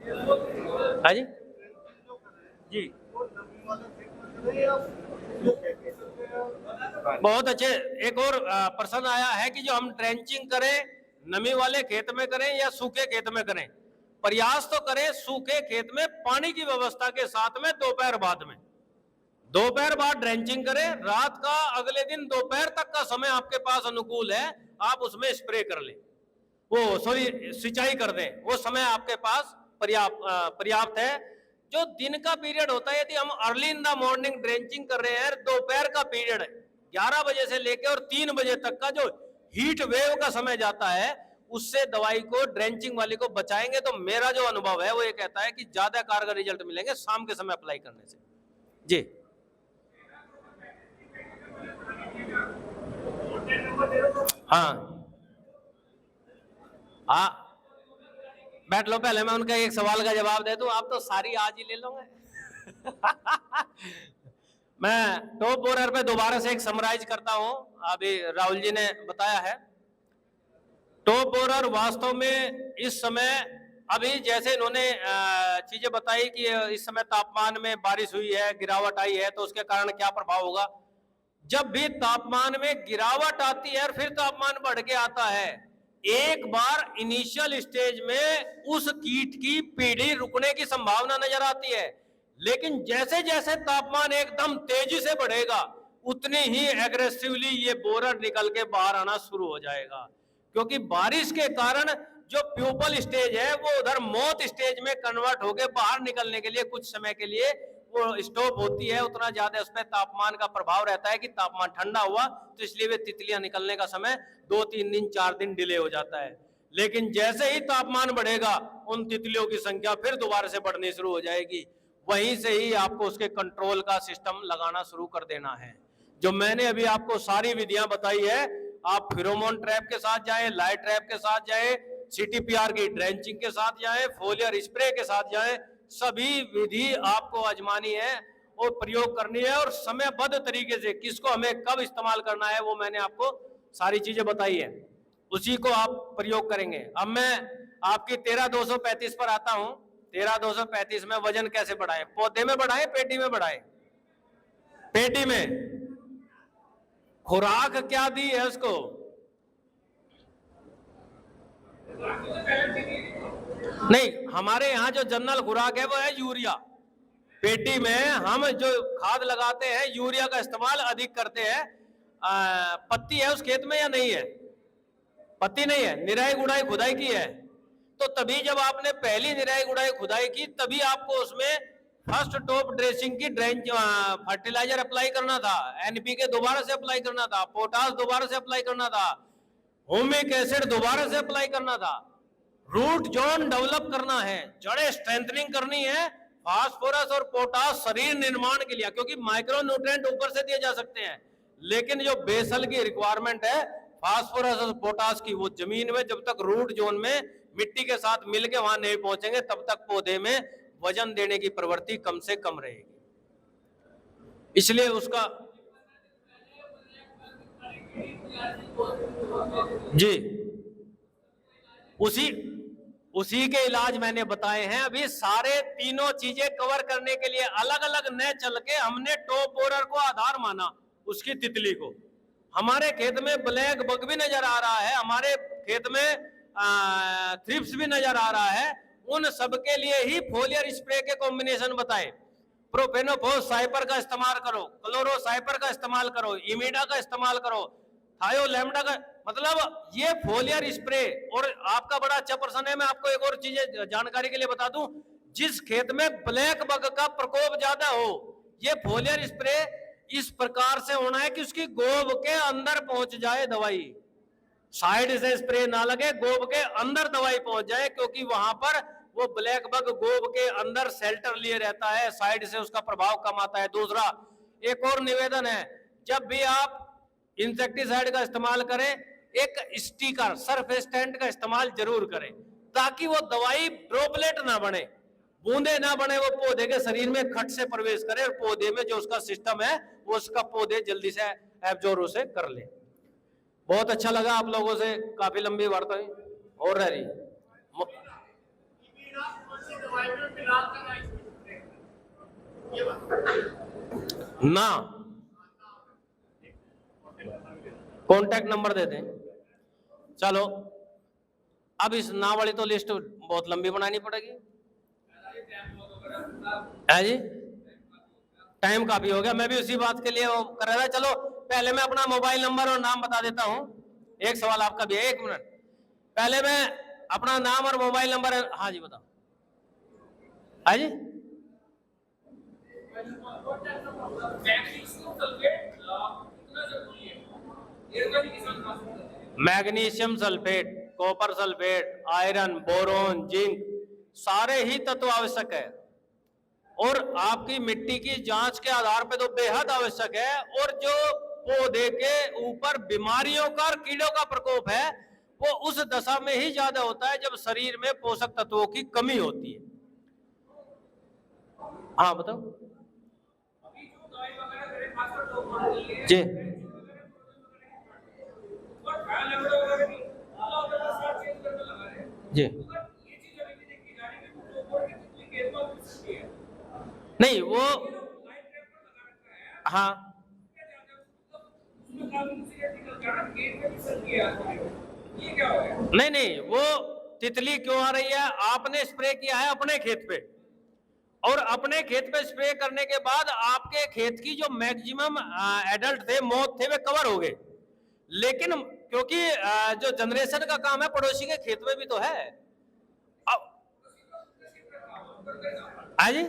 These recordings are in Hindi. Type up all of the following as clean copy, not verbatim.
हाँ जी जी, बहुत अच्छे। एक और प्रश्न आया है कि जो हम ट्रेंचिंग करें नमी वाले खेत में करें या सूखे खेत में करें। प्रयास तो करें सूखे खेत में पानी की व्यवस्था के साथ में दोपहर बाद में, दोपहर बाद ड्रेंचिंग करें। रात का अगले दिन दोपहर तक का समय आपके पास अनुकूल है, आप उसमें स्प्रे कर लें, वो सॉरी सिंचाई कर दें, वो समय आपके पास पर्याप्त है। जो दिन का पीरियड होता है, यदि हम early in the morning drenching कर रहे हैं, दोपहर का पीरियड 11 बजे से लेकर और 3 बजे तक का जो हीट वेव का समय जाता है, उससे दवाई को ड्रेंचिंग वाली को बचाएंगे तो मेरा जो अनुभव है वो ये कहता है कि ज्यादा कारगर रिजल्ट मिलेंगे शाम के समय अप्लाई करने से। जी हाँ हाँ, बैठ लो, पहले मैं उनका एक सवाल का जवाब दे दूं, आप तो सारी आज ही ले लोगे। मैं टॉप बोरर पे दोबारा से एक समराइज करता हूं, अभी राहुल जी ने बताया है। टॉप बोरर वास्तव में इस समय, अभी जैसे इन्होंने चीजें बताई कि इस समय तापमान में बारिश हुई है, गिरावट आई है, तो उसके कारण क्या प्रभाव होगा। जब भी तापमान में गिरावट आती है और फिर तापमान बढ़ के आता है, एक बार इनिशियल स्टेज में उस कीट की पीढ़ी रुकने की संभावना नजर आती है, लेकिन जैसे जैसे तापमान एकदम तेजी से बढ़ेगा उतनी ही एग्रेसिवली ये बोरर निकल के बाहर आना शुरू हो जाएगा, क्योंकि बारिश के कारण जो प्यूपल स्टेज है वो उधर मौत स्टेज में कन्वर्ट होकर बाहर निकलने के लिए कुछ समय के लिए वो स्टॉप होती है। उतना ज्यादा उस पर तापमान का प्रभाव रहता है कि तापमान ठंडा हुआ तो इसलिए वे तितलियां निकलने का समय 2-3 दिन 4 दिन डिले हो जाता है। लेकिन जैसे ही तापमान बढ़ेगा उन तितलियों की संख्या फिर दोबारा से बढ़नी शुरू हो जाएगी। वहीं से ही आपको उसके कंट्रोल का सिस्टम लगाना शुरू कर देना है। जो मैंने अभी आपको सारी विधियां बताई है, आप फिरोमोन ट्रैप के साथ जाएं, लाइट ट्रैप के साथ जाएं, सीटीपीआर की ड्रेंचिंग के साथ जाएं, फोलियर स्प्रे के साथ जाएं, सभी विधि आपको आजमानी है और प्रयोग करनी है, और समयबद्ध तरीके से किसको हमें कब इस्तेमाल करना है वो मैंने आपको सारी चीजें बताई है, उसी को आप प्रयोग करेंगे। अब मैं आपकी 13-235 पर आता हूं। 13-235 में वजन कैसे बढ़ाएं, पौधे में बढ़ाएं पेटी में बढ़ाएं। पेटी में खुराक क्या दी है उसको, नहीं हमारे यहाँ जो जनरल खुराक है वो है यूरिया। पेटी में हम जो खाद लगाते हैं यूरिया का इस्तेमाल अधिक करते हैं। पत्ती है उस खेत में या नहीं है, पत्ती नहीं है, निराई गुड़ाई खुदाई की है, तो तभी जब आपने पहली निराई गुड़ाई खुदाई की तभी आपको उसमें फर्स्ट टॉप ड्रेसिंग की ड्रेंच फर्टिलाइजर अप्लाई करना था, एनपीके दोबारा से अप्लाई करना था, पोटास दोबारा से अप्लाई करना था, ह्यूमिक एसिड दोबारा से अप्लाई करना था, रूट जोन डेवलप करना है, जड़ें स्ट्रेंथनिंग करनी है, फास्फोरस और पोटास शरीर निर्माण के लिए, क्योंकि माइक्रो न्यूट्रिएंट ऊपर से दिए जा सकते हैं लेकिन जो बेसल की रिक्वायरमेंट है फास्फोरस और पोटास की, वो जमीन में जब तक रूट जोन में मिट्टी के साथ मिलके वहां नहीं पहुंचेंगे तब तक पौधे में वजन देने की प्रवृत्ति कम से कम रहेगी। इसलिए उसका जी उसी के इलाज मैंने बताए हैं। अभी सारे तीनों चीजें कवर करने के लिए अलग अलग न चल के हमने टॉप बोरर को आधार माना, उसकी तितली को। हमारे खेत में ब्लैक बग भी नजर आ रहा है, हमारे खेत में थ्रिप्स भी नजर आ रहा है, उन सबके लिए ही फोलियर स्प्रे के कॉम्बिनेशन बताए। प्रोफेनोफोस साइपर का इस्तेमाल करो, क्लोरो साइपर का इस्तेमाल करो, इमिडा का इस्तेमाल करो, थायो लैम्डा का, मतलब ये फोलियर स्प्रे। और आपका बड़ा अच्छा प्रश्न है, मैं आपको एक और चीज जानकारी के लिए बता दूं, जिस खेत में ब्लैक बग का प्रकोप ज्यादा हो, ये फोलियर स्प्रे इस प्रकार से होना है कि उसकी गोब के अंदर पहुंच जाए दवाई, साइड से स्प्रे ना लगे, गोब के अंदर दवाई पहुंच जाए, क्योंकि वहां पर वो ब्लैक बग गोब के अंदर शेल्टर लिए रहता है, साइड से उसका प्रभाव कम आता है। दूसरा एक और निवेदन है, जब भी आप इंसेक्टिसाइड का इस्तेमाल करें एक स्टिकर सरफेस्टेंट का इस्तेमाल जरूर करें, ताकि वो दवाई ड्रॉपलेट ना बने, बूंदे ना बने, वो पौधे के शरीर में खट से प्रवेश करे और पौधे में जो उसका सिस्टम है वो उसका पौधे जल्दी से एब्जॉर्ब उसे कर ले। बहुत अच्छा लगा आप लोगों से, काफी लंबी वार्ता हुई और रह रही। ना कॉन्टैक्ट नंबर दे दें। चलो अब इस ना वाली तो लिस्ट बहुत लंबी बनानी पड़ेगी। है जी, टाइम काफी हो गया, मैं भी उसी बात के लिए वो कर रहा था। चलो पहले मैं अपना मोबाइल नंबर और नाम बता देता हूं। एक सवाल आपका भी है, 1 मिनट पहले मैं अपना नाम और मोबाइल नंबर। हाँ जी बताओ। हाँ जी, magnesium sulphate, copper sulphate, iron, boron, zinc सारे ही तत्व आवश्यक है और आपकी मिट्टी की जांच के आधार पर तो बेहद आवश्यक है। और जो पौधे के ऊपर बीमारियों का और कीड़ों का प्रकोप है वो उस दशा में ही ज्यादा होता है जब शरीर में पोषक तत्वों की कमी होती है। हाँ बताओ जी। जी नहीं वो, हाँ नहीं नहीं वो तितली क्यों आ रही है? आपने स्प्रे किया है अपने खेत पे और अपने खेत पे स्प्रे करने के बाद आपके खेत की जो मैक्सिमम एडल्ट थे, मौत थे, वे कवर हो गए। लेकिन क्योंकि जो जनरेशन का काम है पड़ोसी के खेत में भी तो है। अब जी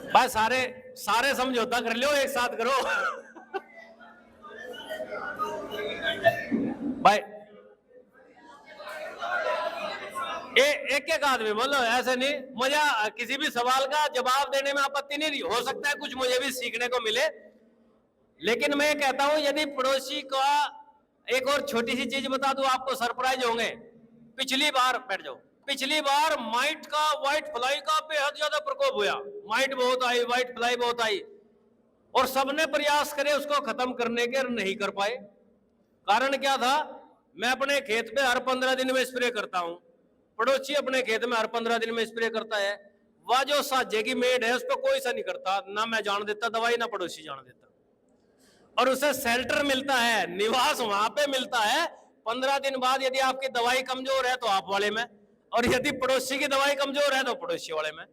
भाई सारे सारे समझौता कर लो, एक साथ करो भाई एक एक आदमी बोलो, ऐसे नहीं। मुझे किसी भी सवाल का जवाब देने में आपत्ति नहीं, हो सकता है कुछ मुझे भी सीखने को मिले, लेकिन मैं कहता हूं यदि पड़ोसी का एक और छोटी सी चीज बता दूं आपको सरप्राइज होंगे। पिछली बार बैठ जाओ, पिछली बार माइट का, व्हाइट फ्लाई का बेहद ज्यादा प्रकोप हुआ। माइट बहुत आई, व्हाइट फ्लाई बहुत आई और सबने प्रयास करे उसको खत्म करने के, नहीं कर पाए। कारण क्या था? मैं अपने खेत पे हर 15 दिन में स्प्रे करता हूं, पड़ोसी अपने खेत में हर 15 दिन में स्प्रे करता है। वह जो साजे की मेड है उस पर कोई सा नहीं करता, ना मैं जान देता दवाई, ना पड़ोसी जान देता। और उसे शेल्टर मिलता है, निवास वहां पे मिलता है। 15 दिन बाद यदि आपकी दवाई कमजोर है तो आप वाले में, और यदि पड़ोसी की दवाई कमजोर है तो पड़ोसी वाले में।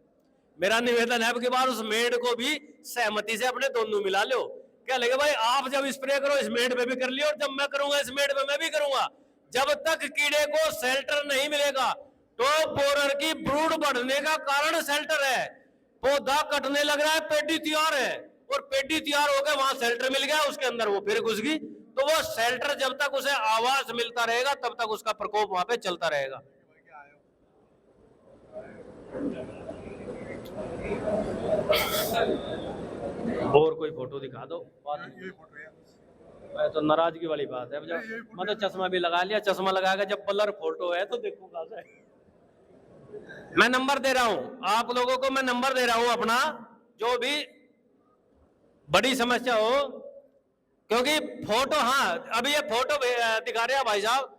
मेरा निवेदन है कि बार उस मेड को भी सहमति से अपने दोनों मिला लो। क्या लगे भाई, आप जब स्प्रे करो इस मेड पे भी कर लियो और जब मैं करूंगा इस मेड पे मैं भी करूंगा। जब तक कीड़े को शेल्टर नहीं मिलेगा तो बोरर की ब्रूड बढ़ने का कारण शेल्टर है। पौधा कटने लग रहा है, पेडी तैयार है और पेडी तैयार हो गया, वहां शेल्टर मिल गया, उसके अंदर वो फिर घुस गई। तो वो शेल्टर जब तक उसे आवाज मिलता रहेगा तब तक उसका प्रकोप वहां पे चलता रहेगा। और कोई फोटो दिखा दो। तो नाराजगी वाली बात है। मैं तो चश्मा भी लगा लिया, चश्मा लगाएगा जब ब्लर फोटो है तो देखो कहां से। मैं नंबर दे रहा हूं आप लोगों को, मैं नंबर दे रहा हूं अपना, जो भी बड़ी समस्या हो। क्योंकि फोटो, हाँ अभी ये फोटो दिखा रहे हैं भाई साहब,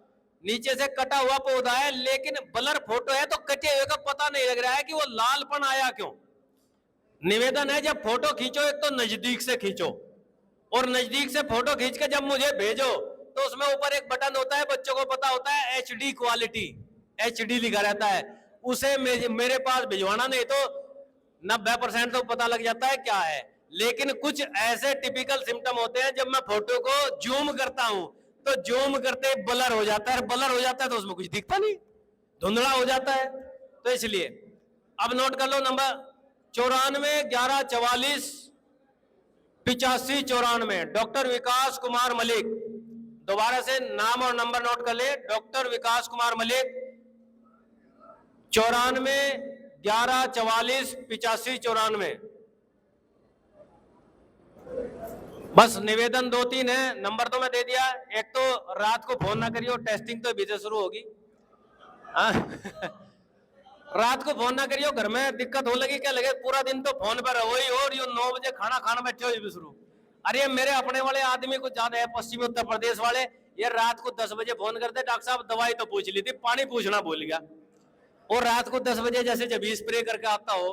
नीचे से कटा हुआ पौधा है लेकिन ब्लर फोटो है तो कटे हुए का पता नहीं लग रहा है कि वो लालपन आया क्यों। निवेदन है जब फोटो खींचो एक तो नजदीक से खींचो, और नजदीक से फोटो खींच के जब मुझे भेजो तो उसमें ऊपर एक बटन होता है, बच्चों को पता होता है HD क्वालिटी, HD लिखा रहता है, उसे मेरे पास भिजवाना, नहीं तो 90% तो पता लग जाता है क्या है। लेकिन कुछ ऐसे टिपिकल सिम्टम होते हैं जब मैं फोटो को जूम करता हूं तो जूम करते ब्लर हो जाता है, ब्लर हो जाता है तो उसमें कुछ दिखता नहीं, धुंधला हो जाता है। तो इसलिए अब नोट कर लो, नंबर 94 11 44 85 94, डॉक्टर विकास कुमार मलिक। दोबारा से नाम और नंबर नोट कर ले, डॉक्टर विकास कुमार मलिक, 94 11 44 85 94। बस निवेदन 2-3 है, नंबर तो मैं दे दिया। एक तो रात को फोन ना करियो, टेस्टिंग तो बीते शुरू होगी। रात को फोन ना करियो, घर में दिक्कत हो लगी क्या लगे, पूरा दिन तो फोन पर रहो ही, और 9 बजे खाना खाना बैठे हो ये भी शुरू। अरे मेरे अपने वाले आदमी कुछ ज्यादा है, पश्चिमी उत्तर प्रदेश वाले, ये रात को 10 बजे फोन करते, डॉक्टर साहब दवाई तो पूछ ली थी, पानी पूछना भूल गया। और रात को 10 बजे जैसे जब स्प्रे करके आता हो,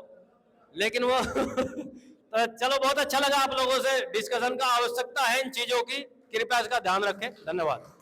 लेकिन वो तो चलो, बहुत अच्छा लगा आप लोगों से डिस्कशन का, आवश्यकता है इन चीजों की, कृपया इसका ध्यान रखें। धन्यवाद।